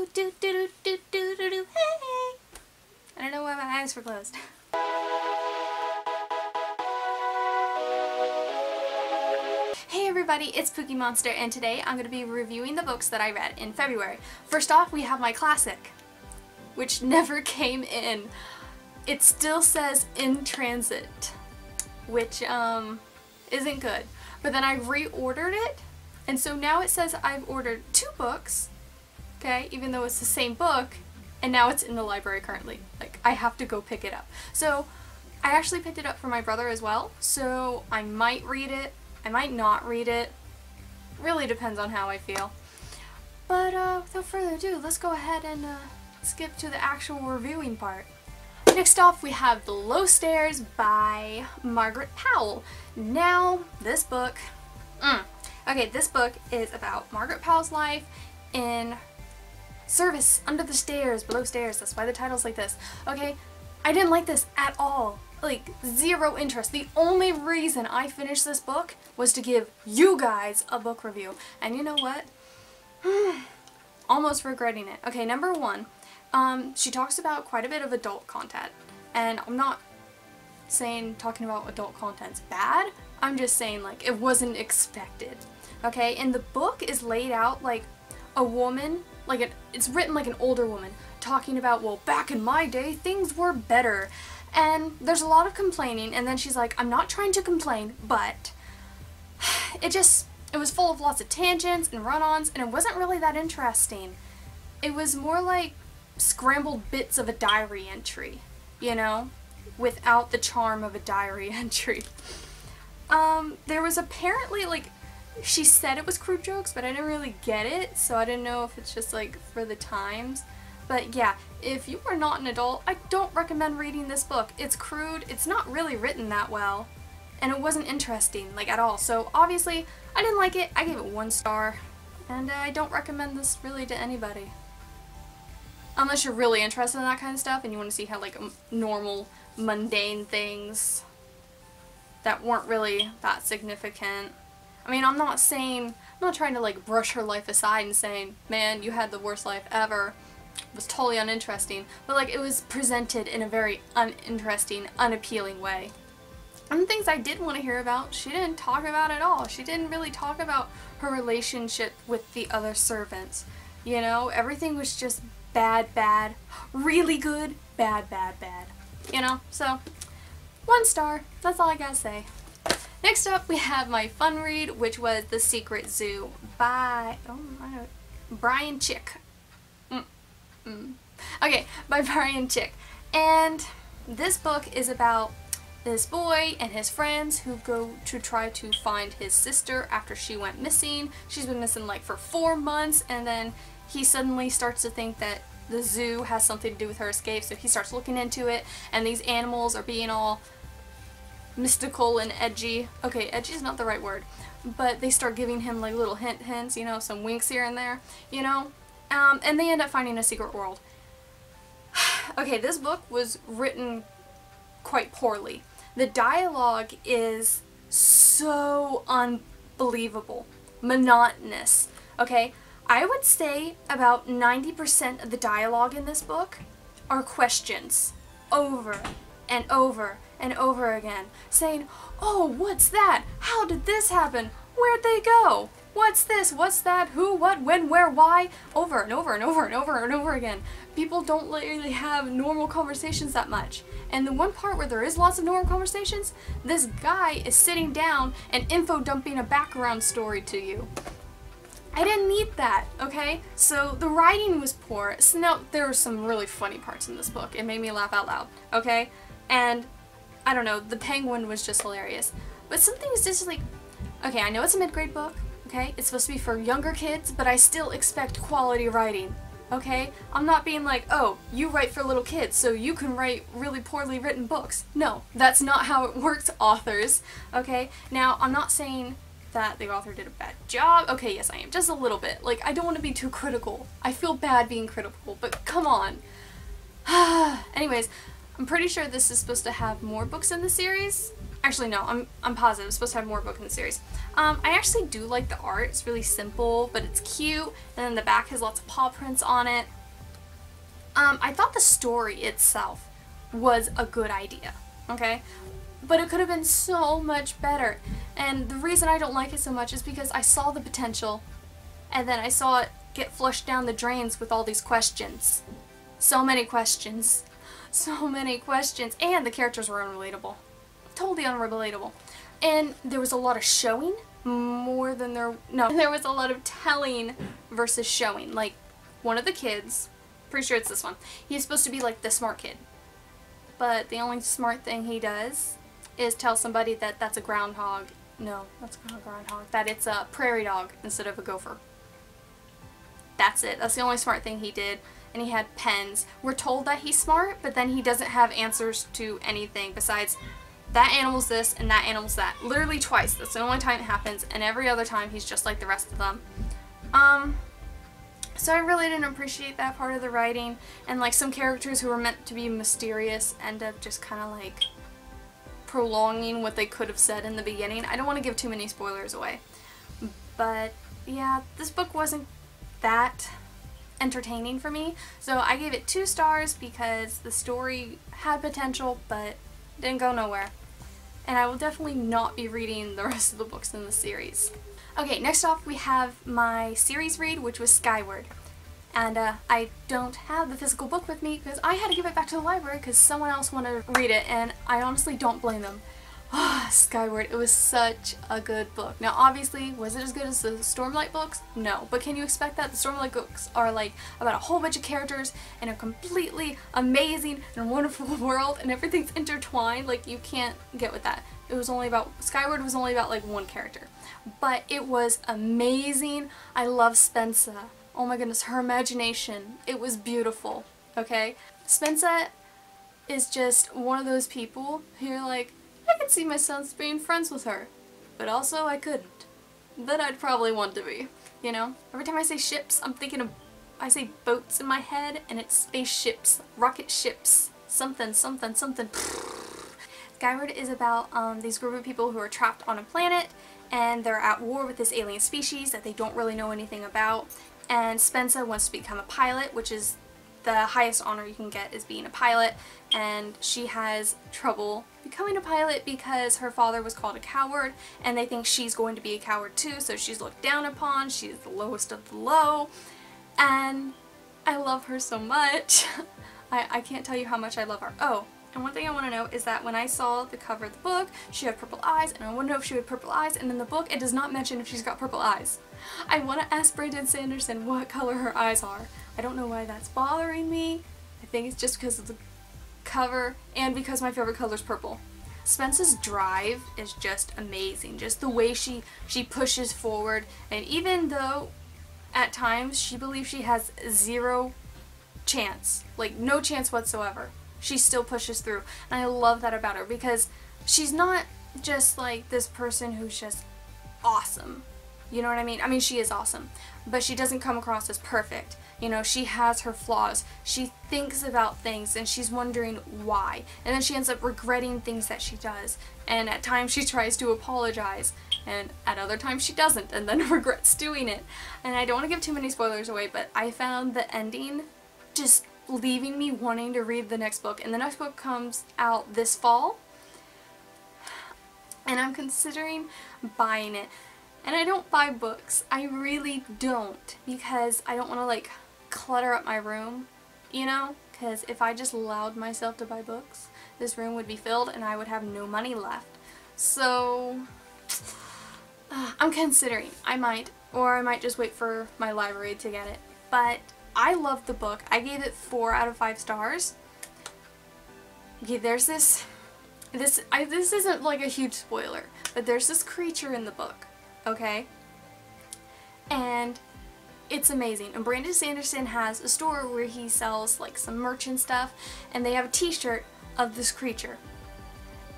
do do do do do do do. Hey! I don't know why my eyes were closed. Hey everybody, it's Pookie Monster, and today I'm going to be reviewing the books that I read in February. First off, we have my classic, which never came in. It still says in transit, which isn't good. But then I reordered it, and so now it says I've ordered 2 books, okay, even though it's the same book, and now it's in the library currently. Like, I have to go pick it up. So I actually picked it up for my brother as well, so I might read it. I might not read it. Really depends on how I feel. But without further ado, let's go ahead and skip to the actual reviewing part. Next off, we have The Low Stairs by Margaret Powell. Now, this book... Okay, this book is about Margaret Powell's life in service under the stairs, below stairs. That's why the title's like this. Okay, I didn't like this at all. Like, zero interest. The only reason I finished this book was to give you guys a book review. And you know what? Almost regretting it. Okay, number 1, she talks about quite a bit of adult content. And I'm not saying talking about adult content's bad. I'm just saying, like, it wasn't expected. Okay, and the book is laid out like a woman, like it's written like an older woman, talking about, well, back in my day, things were better. And there's a lot of complaining, and then she's like, I'm not trying to complain, but it was full of lots of tangents and run-ons, and it wasn't really that interesting. It was more like scrambled bits of a diary entry, you know, without the charm of a diary entry. There was apparently, like, she said it was crude jokes, but I didn't really get it, so I didn't know if it's just, like, for the times. But yeah, if you are not an adult, I don't recommend reading this book. It's crude, it's not really written that well, and it wasn't interesting, like, at all. So obviously, I didn't like it. I gave it 1 star, and I don't recommend this really to anybody. Unless you're really interested in that kind of stuff and you want to see how, like, normal, mundane things that weren't really that significant. I mean, I'm not trying to, like, brush her life aside and saying, man, you had the worst life ever. It was totally uninteresting, but, like, it was presented in a very uninteresting, unappealing way. And the things I did want to hear about, she didn't talk about at all. She didn't really talk about her relationship with the other servants. You know, everything was just bad, bad, really good, bad, bad, bad. You know, so 1 star. That's all I gotta say. Next up, we have my fun read, which was The Secret Zoo by Brian Chick. Okay, by Brian Chick. And this book is about this boy and his friends who go to try to find his sister after she went missing. She's been missing, like, for 4 months, and then he suddenly starts to think that the zoo has something to do with her escape, so he starts looking into it, and these animals are being all mystical and edgy. Okay, edgy is not the right word, but they start giving him, like, little hints, you know, some winks here and there, you know, and they end up finding a secret world. Okay, this book was written quite poorly. The dialogue is so unbelievable, monotonous, okay? I would say about 90% of the dialogue in this book are questions over and over and over again, saying, oh, what's that? How did this happen? Where'd they go? What's this? What's that? Who? What? When? Where? Why? Over and over and over and over and over again. People don't really have normal conversations that much. And the one part where there is lots of normal conversations, this guy is sitting down and info dumping a background story to you. I didn't need that, okay? So the writing was poor. So now there were some really funny parts in this book. It made me laugh out loud, okay? And I don't know, the penguin was just hilarious. But some things just like, okay, I know it's a mid-grade book, okay? It's supposed to be for younger kids, but I still expect quality writing, okay? I'm not being like, oh, you write for little kids, so you can write really poorly written books. No, that's not how it works, authors, okay? Now, I'm not saying that the author did a bad job. Okay, yes, I am. Just a little bit. Like, I don't want to be too critical. I feel bad being critical, but come on. Anyways, I'm pretty sure this is supposed to have more books in the series. Actually, no, I'm positive. It's supposed to have more book in the series. I actually do like the art. It's really simple, but it's cute. And then the back has lots of paw prints on it. I thought the story itself was a good idea, okay? But it could have been so much better. And the reason I don't like it so much is because I saw the potential, and then I saw it get flushed down the drains with all these questions. So many questions. So many questions. And the characters were unrelatable. Totally unrelatable. And there was a lot of showing more than there was a lot of telling versus showing. Like, one of the kids, pretty sure it's this one, he's supposed to be like the smart kid. But the only smart thing he does is tell somebody that that's a groundhog. No, that's not a groundhog. That it's a prairie dog instead of a gopher. That's it. That's the only smart thing he did. And he had pens. We're told that he's smart, but then he doesn't have answers to anything besides that animal's this and that animal's that. Literally twice. That's the only time it happens, and every other time he's just like the rest of them. So I really didn't appreciate that part of the writing, and like some characters who were meant to be mysterious end up just kind of like prolonging what they could have said in the beginning. I don't want to give too many spoilers away, but yeah, this book wasn't that entertaining for me, so I gave it 2 stars because the story had potential but didn't go nowhere. And I will definitely not be reading the rest of the books in the series. Okay, next off we have my series read, which was Skyward. And I don't have the physical book with me because I had to give it back to the library because someone else wanted to read it, and I honestly don't blame them. Skyward, it was such a good book. Now obviously, was it as good as the Stormlight books? No, but can you expect that? The Stormlight books are like about a whole bunch of characters in a completely amazing and wonderful world, and everything's intertwined. Like, you can't get with that. It was only about, Skyward was only about like one character. But it was amazing. I love Spensa. Oh my goodness, her imagination. It was beautiful, okay? Spensa is just one of those people who you're like, I could see myself being friends with her, but also I couldn't. Then I'd probably want to be, you know? Every time I say ships, I'm thinking of, I say boats in my head, and it's spaceships, rocket ships, something, something, something. Skyward is about these group of people who are trapped on a planet, and they're at war with this alien species that they don't really know anything about, and Spensa wants to become a pilot, which is the highest honor you can get is being a pilot, and she has trouble becoming a pilot because her father was called a coward, and they think she's going to be a coward too, so she's looked down upon. She's the lowest of the low, and I love her so much. I can't tell you how much I love her. Oh, and one thing I want to know is that when I saw the cover of the book, she had purple eyes, and I want to know if she had purple eyes, and in the book it does not mention if she's got purple eyes. I want to ask Brandon Sanderson what color her eyes are. I don't know why that's bothering me. I think it's just because of the cover and because my favorite color is purple. Spensa's drive is just amazing. Just the way she pushes forward, and even though at times she believes she has 0 chance, like no chance whatsoever, she still pushes through. And I love that about her because she's not just like this person who's just awesome. You know what I mean? I mean, she is awesome, but she doesn't come across as perfect. You know, she has her flaws. She thinks about things and she's wondering why. And then she ends up regretting things that she does. And at times she tries to apologize, and at other times she doesn't and then regrets doing it. And I don't want to give too many spoilers away, but I found the ending just leaving me wanting to read the next book. And the next book comes out this fall, and I'm considering buying it. And I don't buy books. I really don't, because I don't want to like clutter up my room, you know? Because if I just allowed myself to buy books, this room would be filled and I would have no money left. So I'm considering. I might, or I might just wait for my library to get it. But I loved the book. I gave it 4 out of 5 stars. Okay, there's this isn't like a huge spoiler, but there's this creature in the book. Okay? And it's amazing. And Brandon Sanderson has a store where he sells like some merch and stuff, and they have a t-shirt of this creature.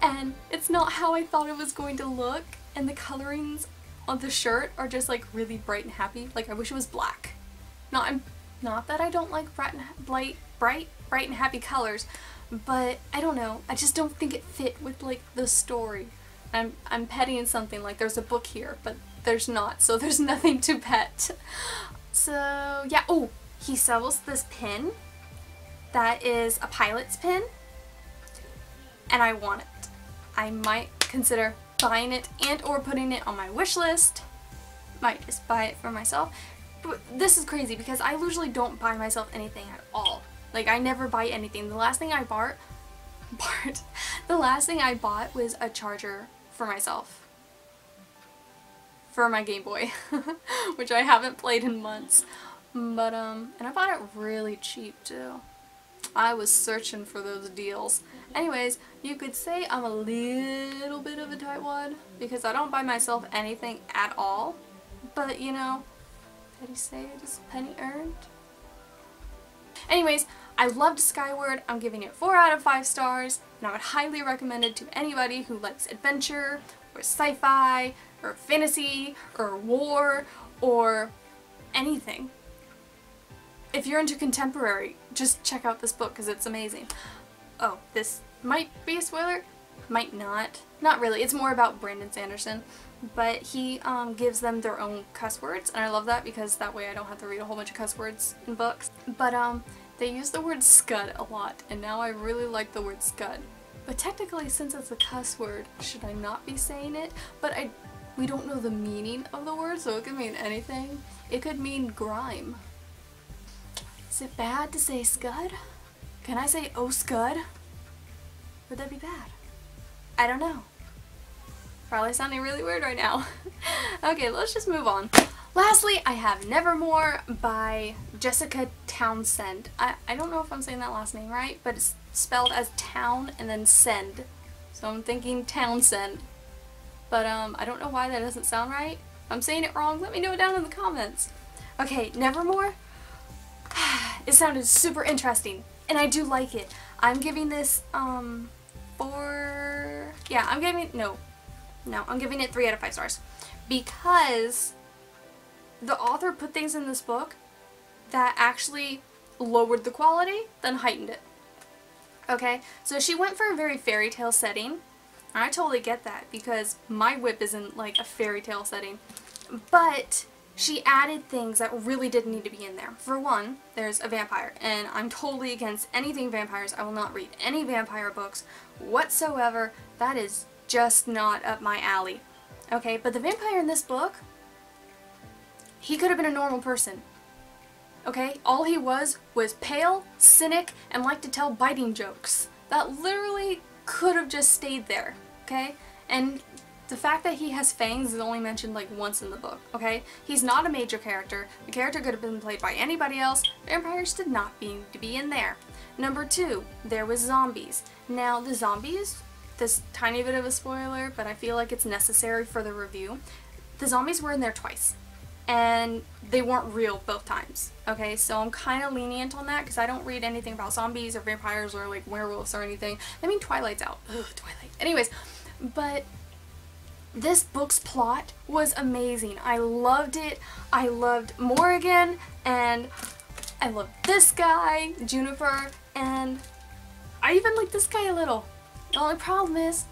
And it's not how I thought it was going to look, and the colorings on the shirt are just like really bright and happy. Like, I wish it was black. Not that I don't like bright and happy colors, but I don't know. I just don't think it fit with like the story. I'm petting something, like there's a book here, but there's not, so there's nothing to pet. So yeah, oh, he sells this pin that is a pilot's pin, and I want it. I might consider buying it and or putting it on my wish list. Might just buy it for myself. But this is crazy because I usually don't buy myself anything at all. Like, I never buy anything. The last thing I bought was a charger for myself. For my Game Boy. Which I haven't played in months. But, and I bought it really cheap too. I was searching for those deals. Anyways, you could say I'm a little bit of a tightwad because I don't buy myself anything at all. But, you know, petty saved is penny earned. Anyways, I loved Skyward. I'm giving it 4 out of 5 stars, and I would highly recommend it to anybody who likes adventure, or sci-fi, or fantasy, or war, or anything. If you're into contemporary, just check out this book because it's amazing. Oh, this might be a spoiler, might not. Not really, it's more about Brandon Sanderson. But he gives them their own cuss words, and I love that because that way I don't have to read a whole bunch of cuss words in books. But they use the word scud a lot, and now I really like the word scud. But technically, since it's a cuss word, should I not be saying it? But we don't know the meaning of the word, so it could mean anything. It could mean grime. Is it bad to say scud? Can I say oh scud? Would that be bad? I don't know. Probably sounding really weird right now. Okay, let's just move on. Lastly, I have Nevermore by Jessica Townsend. I don't know if I'm saying that last name right, but it's spelled as town and then send. So I'm thinking Townsend. But I don't know why that doesn't sound right. If I'm saying it wrong, let me know down in the comments. Okay, Nevermore. It sounded super interesting, and I do like it. I'm giving this, I'm giving it 3 out of 5 stars. Because the author put things in this book that actually lowered the quality, then heightened it. Okay, so she went for a very fairy tale setting, and I totally get that, because my whip isn't like a fairy tale setting. But she added things that really didn't need to be in there. For one, there's a vampire, and I'm totally against anything vampires. I will not read any vampire books whatsoever. That is just not up my alley. Okay, but the vampire in this book, he could have been a normal person. Okay, all he was pale, cynic, and liked to tell biting jokes. That literally could have just stayed there. Okay, and the fact that he has fangs is only mentioned like once in the book, okay? He's not a major character. The character could have been played by anybody else. Vampires did not need to be in there. Number 2, there was zombies. Now, the zombies, this tiny bit of a spoiler, but I feel like it's necessary for the review. The zombies were in there twice, and they weren't real both times, okay? So I'm kind of lenient on that because I don't read anything about zombies or vampires or like werewolves or anything. I mean, Twilight's out. Ugh, Twilight. Anyways, but this book's plot was amazing. I loved it. I loved Morrigan, and I loved this guy, Juniper, and I even like this guy a little. The only problem is,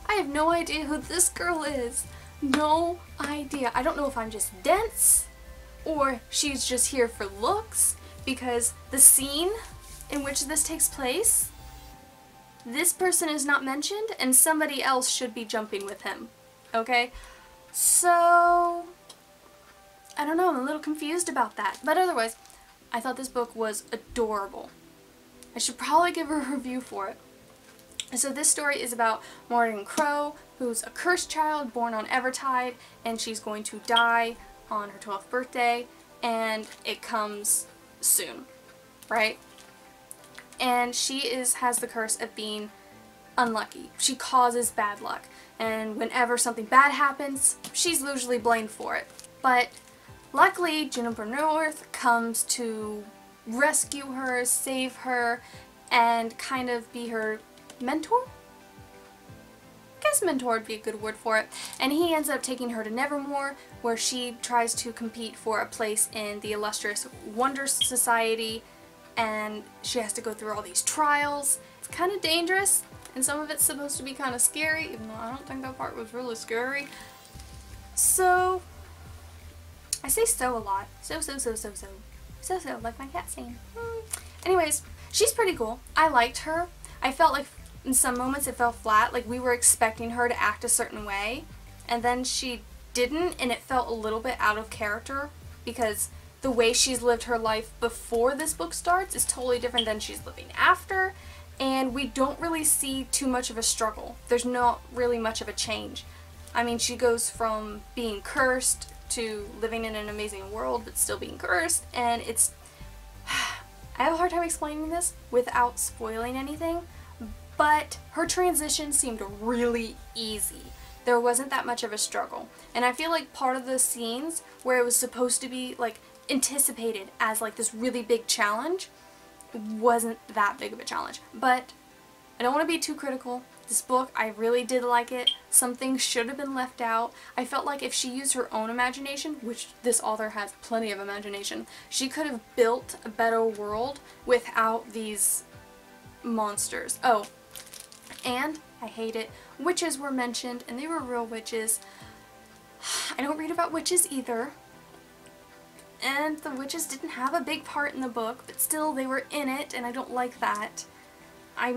I have no idea who this girl is. No idea. I don't know if I'm just dense, or she's just here for looks, because the scene in which this takes place, this person is not mentioned, and somebody else should be jumping with him. Okay, so I don't know, I'm a little confused about that, but otherwise I thought this book was adorable. I should probably give her a review for it. So this story is about Morrigan Crow, who's a cursed child born on Evertide, and she's going to die on her 12th birthday, and it comes soon, right? And she has the curse of being unlucky. She causes bad luck, and whenever something bad happens, she's usually blamed for it. But luckily, Juniper North comes to rescue her, save her, and kind of be her mentor? I guess mentor would be a good word for it. And he ends up taking her to Nevermore, where she tries to compete for a place in the illustrious Wonder Society, and she has to go through all these trials. It's kind of dangerous, and some of it's supposed to be kind of scary, even though I don't think that part was really scary. So, I say so a lot. So, like my cat saying. Anyways, she's pretty cool. I liked her. I felt like in some moments it felt flat, like we were expecting her to act a certain way, and then she didn't, and it felt a little bit out of character, because the way she's lived her life before this book starts is totally different than she's living after, and we don't really see too much of a struggle. There's not really much of a change. I mean, she goes from being cursed to living in an amazing world but still being cursed, and it's... I have a hard time explaining this without spoiling anything, but her transition seemed really easy. There wasn't that much of a struggle, and I feel like part of the scenes where it was supposed to be like anticipated as like this really big challenge wasn't that big of a challenge. But I don't want to be too critical. This book, I really did like it. Some things should have been left out. I felt like if she used her own imagination, which this author has plenty of imagination, she could have built a better world without these monsters. Oh, and I hate it, witches were mentioned, and they were real witches. I don't read about witches either. And the witches didn't have a big part in the book, but still they were in it, and I don't like that. I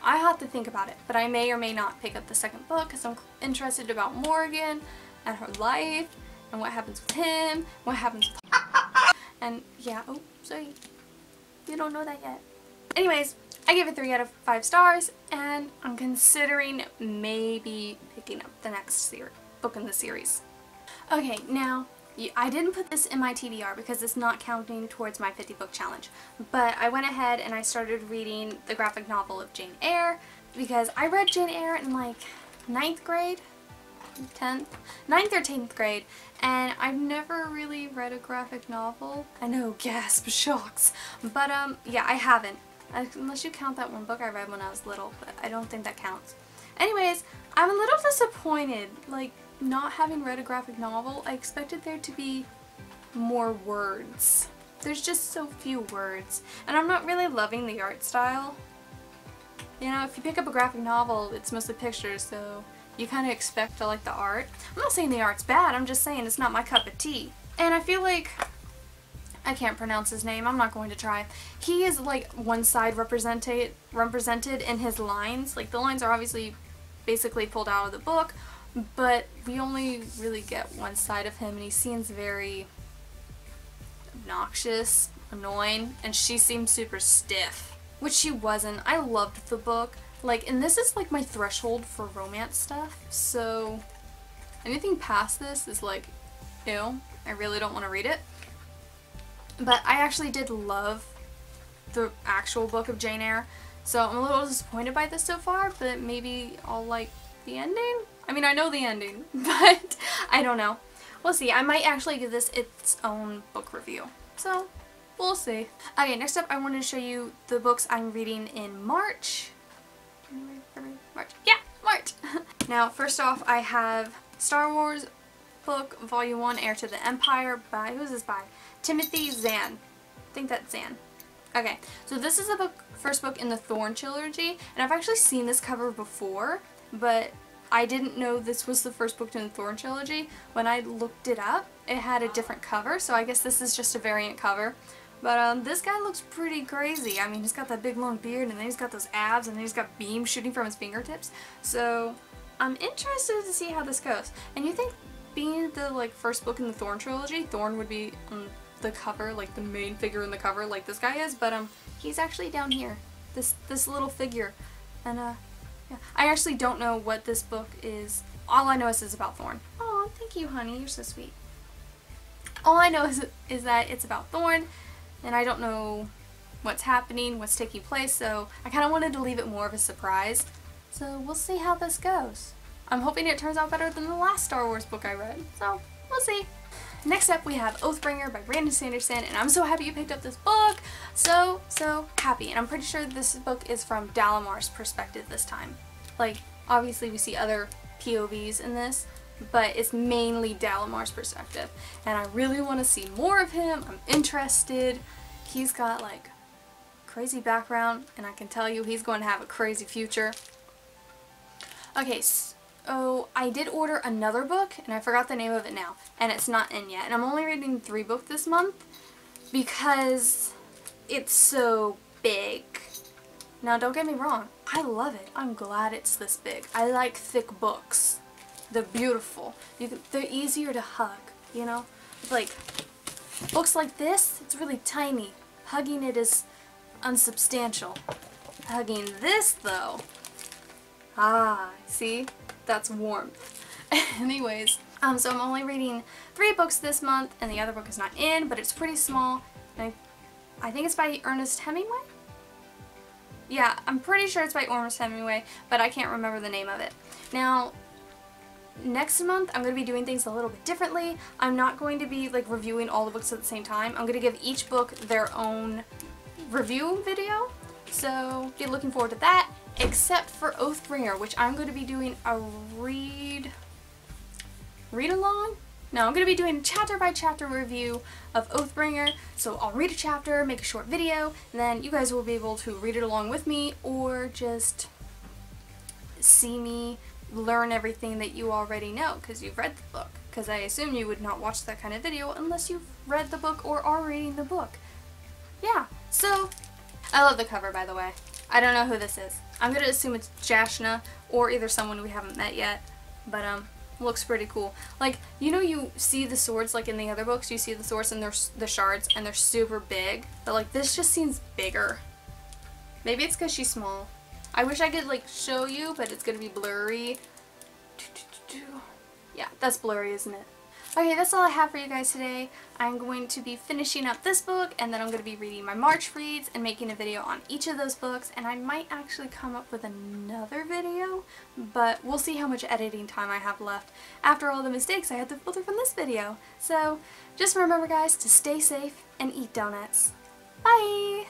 have to think about it, but I may or may not pick up the second book because I'm interested about Morgan and her life and what happens with him, what happens with and yeah, oh, sorry, you don't know that yet. Anyways, I gave it 3 out of 5 stars, and I'm considering maybe picking up the next book in the series. Okay, now, I didn't put this in my TBR because it's not counting towards my 50 book challenge, but I went ahead and I started reading the graphic novel of Jane Eyre because I read Jane Eyre in like 9th grade, 9th or 10th grade, and I've never really read a graphic novel. I know, gasp, shocks, but yeah, I haven't, unless you count that one book I read when I was little, but I don't think that counts. Anyways, I'm a little disappointed, like, not having read a graphic novel. I expected there to be more words. There's just so few words, and I'm not really loving the art style. You know, if you pick up a graphic novel, it's mostly pictures, so you kind of expect to like the art. I'm not saying the art's bad, I'm just saying it's not my cup of tea. And I feel like, I can't pronounce his name, I'm not going to try. He is like one side represented in his lines. Like, the lines are obviously basically pulled out of the book, but we only really get one side of him, and he seems very obnoxious, annoying, and she seems super stiff, which she wasn't. I loved the book, like, and this is like my threshold for romance stuff, so anything past this is like, ew, I really don't want to read it. But I actually did love the actual book of Jane Eyre, so I'm a little disappointed by this so far, but maybe I'll like the ending? I mean, I know the ending, but I don't know. We'll see. I might actually give this its own book review. So, we'll see. Okay, next up I wanted to show you the books I'm reading in March. March. Yeah, March! Now, first off, I have Star Wars book, Volume 1, Heir to the Empire, by, who's this by? Timothy Zahn. I think that's Zahn. Okay, so this is the first book in the Thorn trilogy, and I've actually seen this cover before, but I didn't know this was the first book in the Thorn trilogy. When I looked it up, it had a different cover, so I guess this is just a variant cover. But this guy looks pretty crazy. I mean, he's got that big long beard, and then he's got those abs, and then he's got beams shooting from his fingertips. So I'm interested to see how this goes. And you think, being the like first book in the Thorn trilogy, Thorn would be on the cover, like the main figure in the cover, like this guy is, but he's actually down here, this little figure, and yeah. I actually don't know what this book is. All I know is it's about Thorn. Oh, thank you, honey. You're so sweet. All I know is that it's about Thorn, and I don't know what's happening, what's taking place, so I kind of wanted to leave it more of a surprise. So we'll see how this goes. I'm hoping it turns out better than the last Star Wars book I read, so we'll see. Next up we have Oathbringer by Brandon Sanderson, and I'm so happy you picked up this book. So happy. And I'm pretty sure this book is from Dalamar's perspective this time. Like, obviously we see other POVs in this, but it's mainly Dalamar's perspective. And I really want to see more of him. I'm interested. He's got like crazy background, and I can tell you he's going to have a crazy future. Okay, so I did order another book, and I forgot the name of it now, and it's not in yet. And I'm only reading 3 books this month because it's so big. Now, don't get me wrong. I love it. I'm glad it's this big. I like thick books. They're beautiful. They're easier to hug, you know? Like, books like this, it's really tiny. Hugging it is unsubstantial. Hugging this, though, see? That's warmth. Anyways, so I'm only reading 3 books this month, and the other book is not in, but it's pretty small. And I think it's by Ernest Hemingway? Yeah, I'm pretty sure it's by Ernest Hemingway, but I can't remember the name of it. Now, next month, I'm going to be doing things a little bit differently. I'm not going to be like reviewing all the books at the same time. I'm going to give each book their own review video, so be looking forward to that, except for Oathbringer, which I'm going to be doing a read along? No, I'm going to be doing a chapter by chapter review of Oathbringer, so I'll read a chapter, make a short video, and then you guys will be able to read it along with me, or just see me learn everything that you already know because you've read the book, because I assume you would not watch that kind of video unless you've read the book or are reading the book. Yeah, so I love the cover, by the way. I don't know who this is. I'm going to assume it's Jashna or either someone we haven't met yet, but looks pretty cool. Like, you know, you see the swords like in the other books, you see the swords and they're the shards and they're super big, but like this just seems bigger. Maybe it's because she's small. I wish I could like show you, but it's gonna be blurry. Yeah, that's blurry, isn't it? Okay, that's all I have for you guys today. I'm going to be finishing up this book, and then I'm going to be reading my March reads and making a video on each of those books, and I might actually come up with another video, but we'll see how much editing time I have left after all the mistakes I had to filter from this video. So, just remember guys, to stay safe and eat donuts. Bye!